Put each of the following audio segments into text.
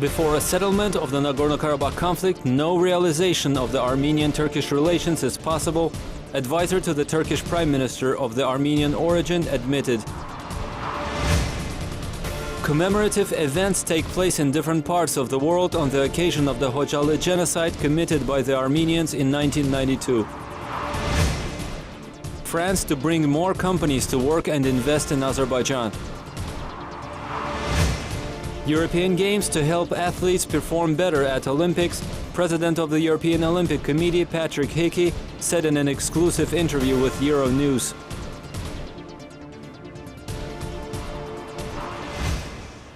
Before a settlement of the Nagorno-Karabakh conflict, no realization of the Armenian-Turkish relations is possible, advisor to the Turkish Prime Minister of the Armenian origin admitted. Commemorative events take place in different parts of the world on the occasion of the Hocalı genocide committed by the Armenians in 1992. France to bring more companies to work and invest in Azerbaijan. European Games to help athletes perform better at Olympics, President of the European Olympic Committee Patrick Hickey said in an exclusive interview with Euronews.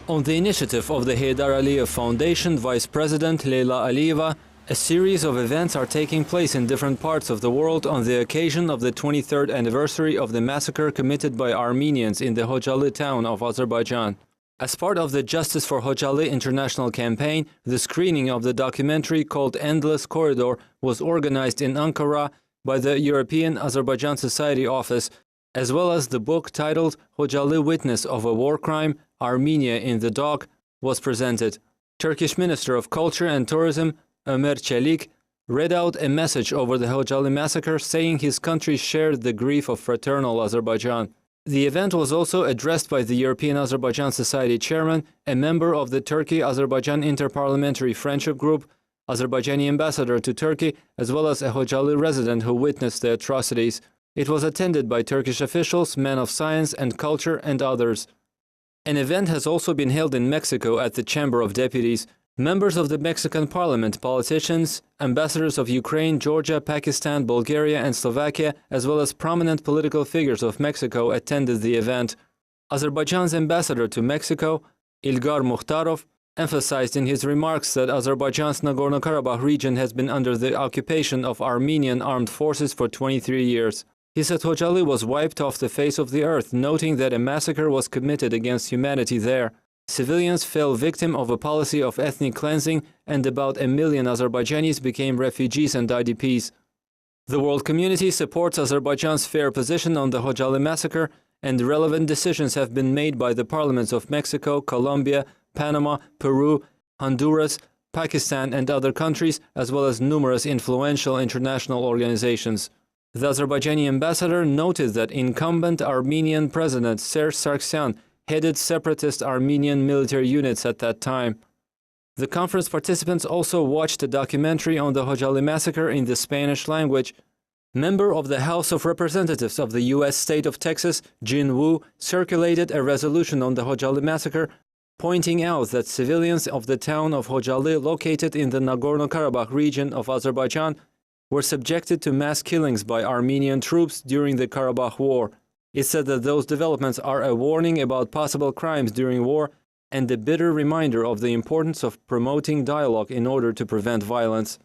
On the initiative of the Heydar Aliyev Foundation, Vice President Leyla Aliyeva, a series of events are taking place in different parts of the world on the occasion of the 23rd anniversary of the massacre committed by Armenians in the Hocalı town of Azerbaijan. As part of the Justice for Hocalı international campaign, the screening of the documentary called Endless Corridor was organized in Ankara by the European Azerbaijan Society Office, as well as the book titled Hocalı Witness of a War Crime, Armenia in the Dock, was presented. Turkish Minister of Culture and Tourism, Ömer Çelik, read out a message over the Hocalı massacre, saying his country shared the grief of fraternal Azerbaijan. The event was also addressed by the European Azerbaijan Society chairman, a member of the Turkey-Azerbaijan Interparliamentary Friendship Group, Azerbaijani ambassador to Turkey, as well as a Hocalı resident who witnessed the atrocities. It was attended by Turkish officials, men of science and culture, and others. An event has also been held in Mexico at the Chamber of Deputies. Members of the Mexican Parliament, politicians, ambassadors of Ukraine, Georgia, Pakistan, Bulgaria, and Slovakia, as well as prominent political figures of Mexico attended the event. Azerbaijan's ambassador to Mexico, Ilgar Mukhtarov, emphasized in his remarks that Azerbaijan's Nagorno-Karabakh region has been under the occupation of Armenian armed forces for 23 years. He said Hocalı was wiped off the face of the earth, noting that a massacre was committed against humanity there. Civilians fell victim of a policy of ethnic cleansing, and about 1 million Azerbaijanis became refugees and IDPs. The world community supports Azerbaijan's fair position on the Hocalı massacre, and relevant decisions have been made by the parliaments of Mexico, Colombia, Panama, Peru, Honduras, Pakistan, and other countries, as well as numerous influential international organizations. The Azerbaijani ambassador noted that incumbent Armenian President Serge Sargsyan headed separatist Armenian military units at that time. The conference participants also watched a documentary on the Hocalı massacre in the Spanish language. Member of the House of Representatives of the U.S. state of Texas, Jin Wu, circulated a resolution on the Hocalı massacre, pointing out that civilians of the town of Hocalı, located in the Nagorno-Karabakh region of Azerbaijan, were subjected to mass killings by Armenian troops during the Karabakh War. It said that those developments are a warning about possible crimes during war and a bitter reminder of the importance of promoting dialogue in order to prevent violence.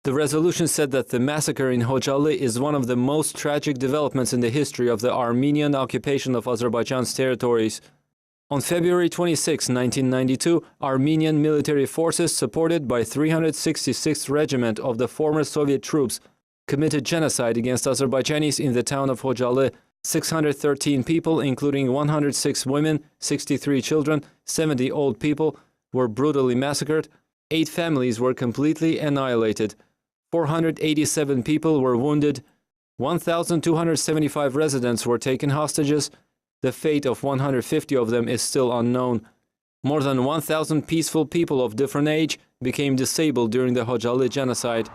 The resolution said that the massacre in Hocalı is one of the most tragic developments in the history of the Armenian occupation of Azerbaijan's territories. On February 26, 1992, Armenian military forces, supported by 366th Regiment of the former Soviet troops, committed genocide against Azerbaijanis in the town of Hocalı. 613 people, including 106 women, 63 children, 70 old people, were brutally massacred. 8 families were completely annihilated. 487 people were wounded. 1,275 residents were taken hostages. The fate of 150 of them is still unknown. More than 1,000 peaceful people of different age became disabled during the Hocalı genocide.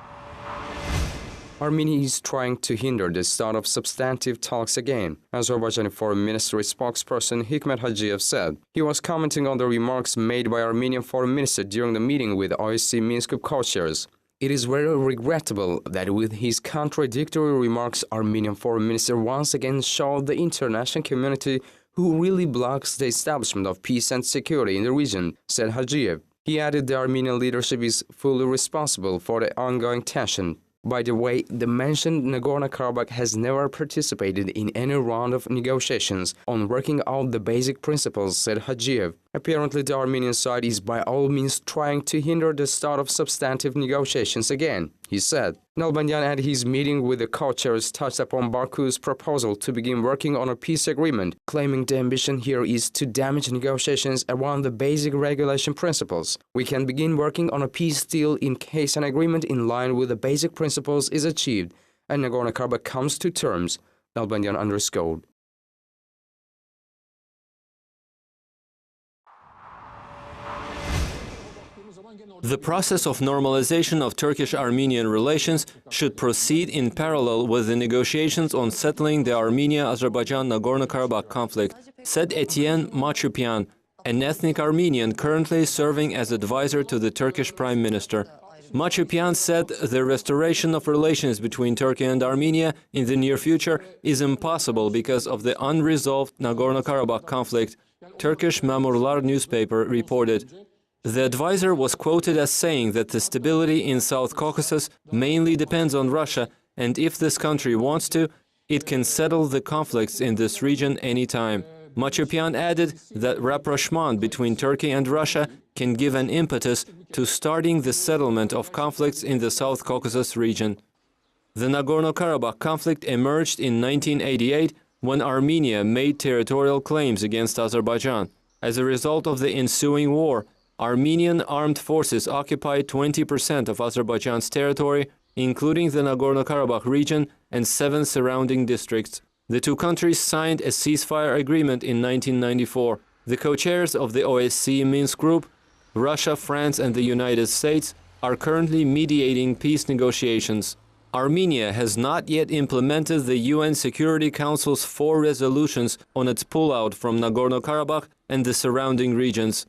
Armenia is trying to hinder the start of substantive talks again, Azerbaijani Foreign Ministry spokesperson Hikmet Hacıyev said. He was commenting on the remarks made by Armenian Foreign Minister during the meeting with OSCE Minsk co-chairs. It is very regrettable that with his contradictory remarks, Armenian Foreign Minister once again showed the international community who really blocks the establishment of peace and security in the region, said Hacıyev. He added the Armenian leadership is fully responsible for the ongoing tension. By the way, the mentioned Nagorno-Karabakh has never participated in any round of negotiations on working out the basic principles, said Hacıyev. Apparently, the Armenian side is by all means trying to hinder the start of substantive negotiations again, he said. Nalbandian at his meeting with the co-chairs touched upon Baku's proposal to begin working on a peace agreement, claiming the ambition here is to damage negotiations around the basic regulation principles. We can begin working on a peace deal in case an agreement in line with the basic principles is achieved and Nagorno-Karabakh comes to terms, Nalbandian underscored. The process of normalization of Turkish-Armenian relations should proceed in parallel with the negotiations on settling the Armenia-Azerbaijan-Nagorno-Karabakh conflict, said Etienne Machupian, an ethnic Armenian currently serving as advisor to the Turkish Prime Minister. Machupian said the restoration of relations between Turkey and Armenia in the near future is impossible because of the unresolved Nagorno-Karabakh conflict, Turkish Memurlar newspaper reported. The advisor was quoted as saying that the stability in South Caucasus mainly depends on Russia, and if this country wants to, it can settle the conflicts in this region anytime. Machupian added that rapprochement between Turkey and Russia can give an impetus to starting the settlement of conflicts in the South Caucasus region. The Nagorno-Karabakh conflict emerged in 1988 when Armenia made territorial claims against Azerbaijan. As a result of the ensuing war, Armenian armed forces occupied 20% of Azerbaijan's territory, including the Nagorno-Karabakh region and 7 surrounding districts. The two countries signed a ceasefire agreement in 1994. The co-chairs of the OSCE Minsk Group, Russia, France and the United States, are currently mediating peace negotiations. Armenia has not yet implemented the UN Security Council's 4 resolutions on its pullout from Nagorno-Karabakh and the surrounding regions.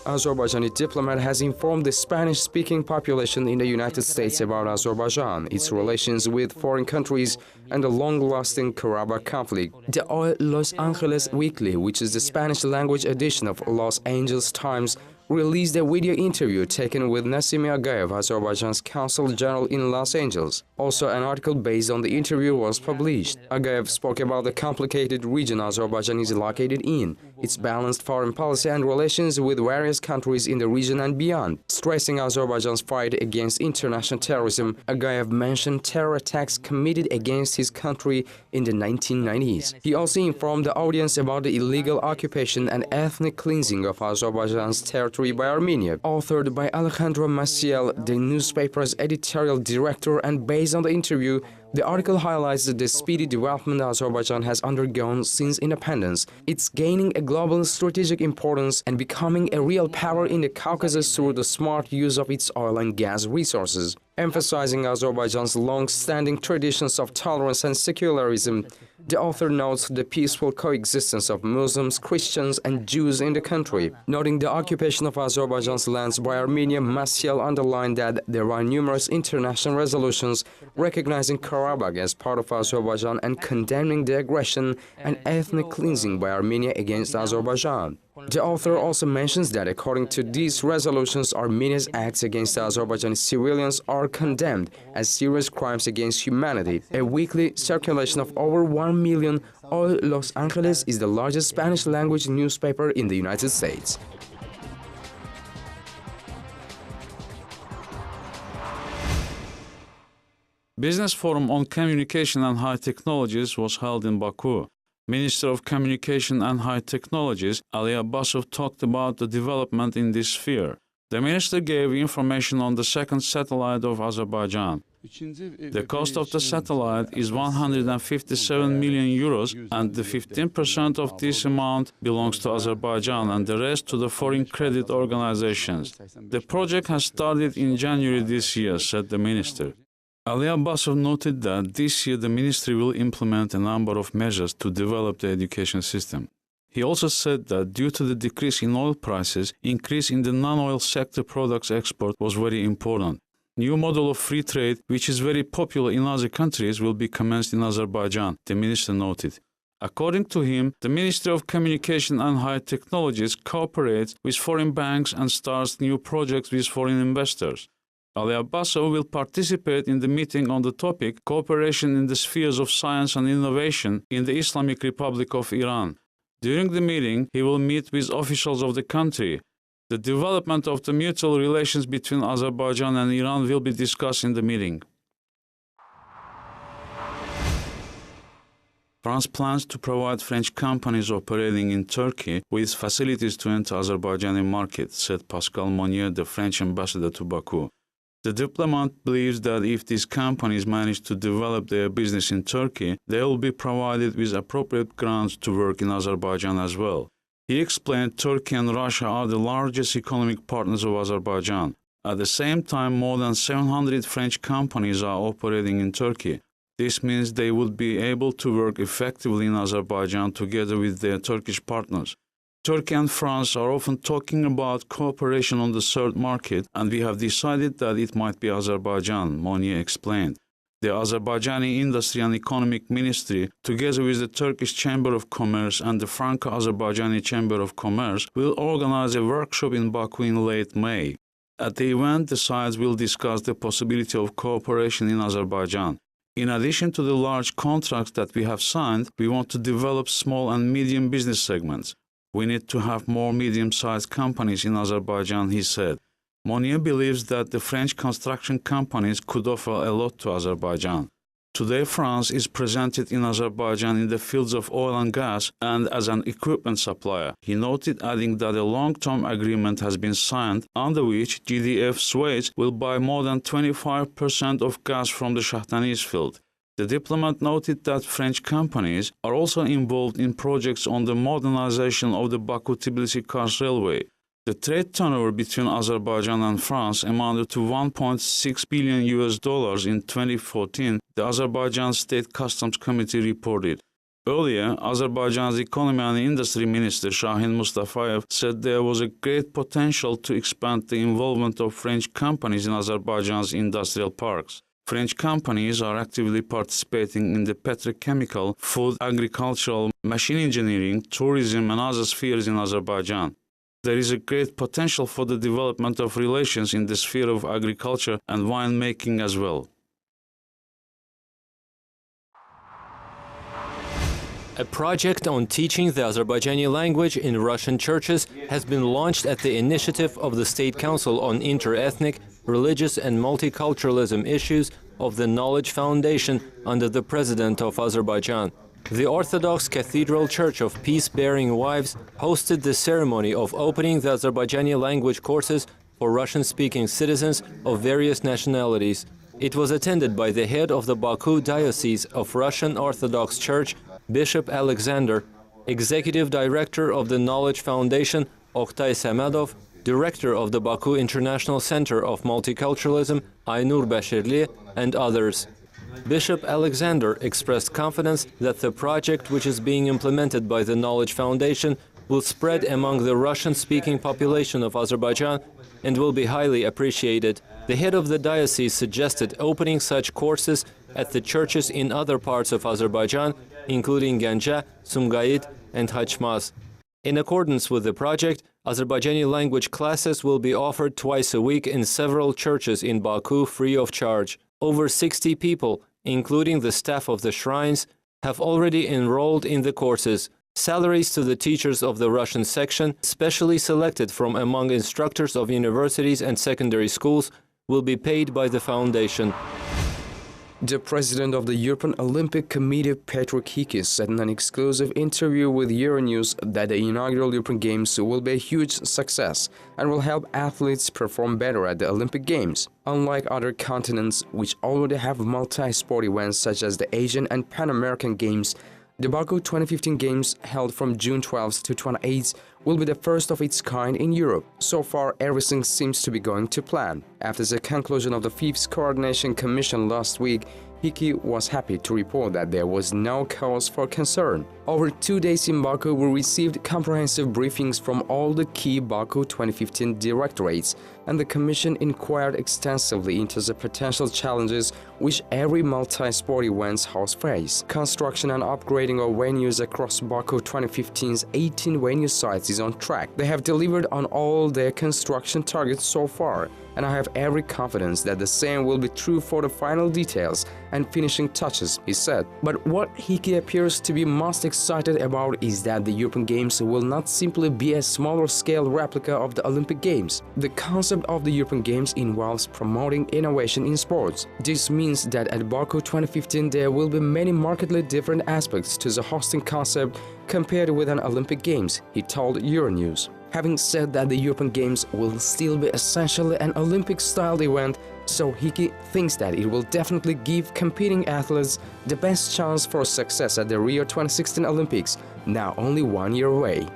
Azerbaijani diplomat has informed the Spanish-speaking population in the United States about Azerbaijan, its relations with foreign countries, and the long-lasting Karabakh conflict. The Los Angeles Weekly, which is the Spanish-language edition of Los Angeles Times, released a video interview taken with Nassim Agayev, Azerbaijan's Consul General in Los Angeles. Also, an article based on the interview was published. Agayev spoke about the complicated region Azerbaijan is located in, its balanced foreign policy and relations with various countries in the region and beyond. Stressing Azerbaijan's fight against international terrorism, Agayev mentioned terror attacks committed against his country in the 1990s. He also informed the audience about the illegal occupation and ethnic cleansing of Azerbaijan's territory by Armenia, authored by Alejandro Maciel, the newspaper's editorial director, and based on the interview, the article highlights the speedy development Azerbaijan has undergone since independence. It's gaining a global strategic importance and becoming a real power in the Caucasus through the smart use of its oil and gas resources. Emphasizing Azerbaijan's long-standing traditions of tolerance and secularism, the author notes the peaceful coexistence of Muslims, Christians, and Jews in the country. Noting the occupation of Azerbaijan's lands by Armenia, Maciel underlined that there are numerous international resolutions recognizing Karabakh as part of Azerbaijan and condemning the aggression and ethnic cleansing by Armenia against Azerbaijan. The author also mentions that according to these resolutions, Armenia's acts against Azerbaijani civilians are condemned as serious crimes against humanity. A weekly circulation of over 1 million, Los Angeles is the largest Spanish-language newspaper in the United States. Business Forum on Communication and High Technologies was held in Baku. Minister of Communication and High Technologies, Ali Abbasov, talked about the development in this sphere. The minister gave information on the second satellite of Azerbaijan. The cost of the satellite is 157 million euros, and the 15% of this amount belongs to Azerbaijan and the rest to the foreign credit organizations. The project has started in January this year, said the minister. Ali Abbasov noted that this year the ministry will implement a number of measures to develop the education system. He also said that due to the decrease in oil prices, increase in the non-oil sector products export was very important. New model of free trade, which is very popular in other countries, will be commenced in Azerbaijan, the minister noted. According to him, the Ministry of Communication and High Technologies cooperates with foreign banks and starts new projects with foreign investors. Ali Abbasov will participate in the meeting on the topic Cooperation in the Spheres of Science and Innovation in the Islamic Republic of Iran. During the meeting, he will meet with officials of the country. The development of the mutual relations between Azerbaijan and Iran will be discussed in the meeting. France plans to provide French companies operating in Turkey with facilities to enter Azerbaijani market, said Pascal Monnier, the French ambassador to Baku. The diplomat believes that if these companies manage to develop their business in Turkey, they will be provided with appropriate grounds to work in Azerbaijan as well. He explained Turkey and Russia are the largest economic partners of Azerbaijan. At the same time, more than 700 French companies are operating in Turkey. This means they would be able to work effectively in Azerbaijan together with their Turkish partners. Turkey and France are often talking about cooperation on the third market, and we have decided that it might be Azerbaijan, Monnier explained. The Azerbaijani Industry and Economic Ministry, together with the Turkish Chamber of Commerce and the Franco-Azerbaijani Chamber of Commerce, will organize a workshop in Baku in late May. At the event, the sides will discuss the possibility of cooperation in Azerbaijan. In addition to the large contracts that we have signed, we want to develop small and medium business segments. We need to have more medium-sized companies in Azerbaijan, he said. Monnier believes that the French construction companies could offer a lot to Azerbaijan. Today, France is presented in Azerbaijan in the fields of oil and gas and as an equipment supplier. He noted, adding that a long-term agreement has been signed under which GDF Suez will buy more than 25% of gas from the Shahtanis field. The diplomat noted that French companies are also involved in projects on the modernization of the Baku-Tbilisi-Kars railway. The trade turnover between Azerbaijan and France amounted to $1.6 billion in 2014, the Azerbaijan State Customs Committee reported. Earlier, Azerbaijan's Economy and Industry Minister Shahin Mustafayev said there was a great potential to expand the involvement of French companies in Azerbaijan's industrial parks. French companies are actively participating in the petrochemical, food, agricultural, machine engineering, tourism and other spheres in Azerbaijan. There is a great potential for the development of relations in the sphere of agriculture and winemaking as well. A project on teaching the Azerbaijani language in Russian churches has been launched at the initiative of the State Council on Inter-Ethnic, Religious and Multiculturalism Issues of the Knowledge Foundation under the President of Azerbaijan. The Orthodox Cathedral Church of Peace-Bearing Wives hosted the ceremony of opening the Azerbaijani language courses for Russian-speaking citizens of various nationalities. It was attended by the head of the Baku Diocese of Russian Orthodox Church, Bishop Alexander, Executive Director of the Knowledge Foundation, Oktay Samadov, Director of the Baku International Center of Multiculturalism, Aynur Bashirli, and others. Bishop Alexander expressed confidence that the project, which is being implemented by the Knowledge Foundation, will spread among the Russian-speaking population of Azerbaijan and will be highly appreciated. The head of the diocese suggested opening such courses at the churches in other parts of Azerbaijan, including Ganja, Sumgait, and Hachmaz. In accordance with the project, Azerbaijani language classes will be offered twice a week in several churches in Baku free of charge. Over 60 people, including the staff of the shrines, have already enrolled in the courses. Salaries to the teachers of the Russian section, specially selected from among instructors of universities and secondary schools, will be paid by the foundation. The president of the European Olympic Committee, Patrick Hickey, said in an exclusive interview with Euronews that the inaugural European Games will be a huge success and will help athletes perform better at the Olympic Games. Unlike other continents, which already have multi-sport events such as the Asian and Pan American Games, the Baku 2015 Games, held from June 12 to 28, will be the first of its kind in Europe. So far, everything seems to be going to plan. After the conclusion of the FIFA's Coordination Commission last week, Hickey was happy to report that there was no cause for concern. Over 2 days in Baku, we received comprehensive briefings from all the key Baku 2015 directorates, and the Commission inquired extensively into the potential challenges which every multi-sport event's host face. Construction and upgrading of venues across Baku 2015's 18 venue sites is on track. They have delivered on all their construction targets so far, and I have every confidence that the same will be true for the final details and finishing touches, he said. But what Hickey appears to be most excited about is that the European Games will not simply be a smaller-scale replica of the Olympic Games. The concept of the European Games involves promoting innovation in sports. This means that at Baku 2015 there will be many markedly different aspects to the hosting concept compared with an Olympic Games, he told Euronews. Having said that the European Games will still be essentially an Olympic-styled event, so Hickey thinks that it will definitely give competing athletes the best chance for success at the Rio 2016 Olympics, now only 1 year away.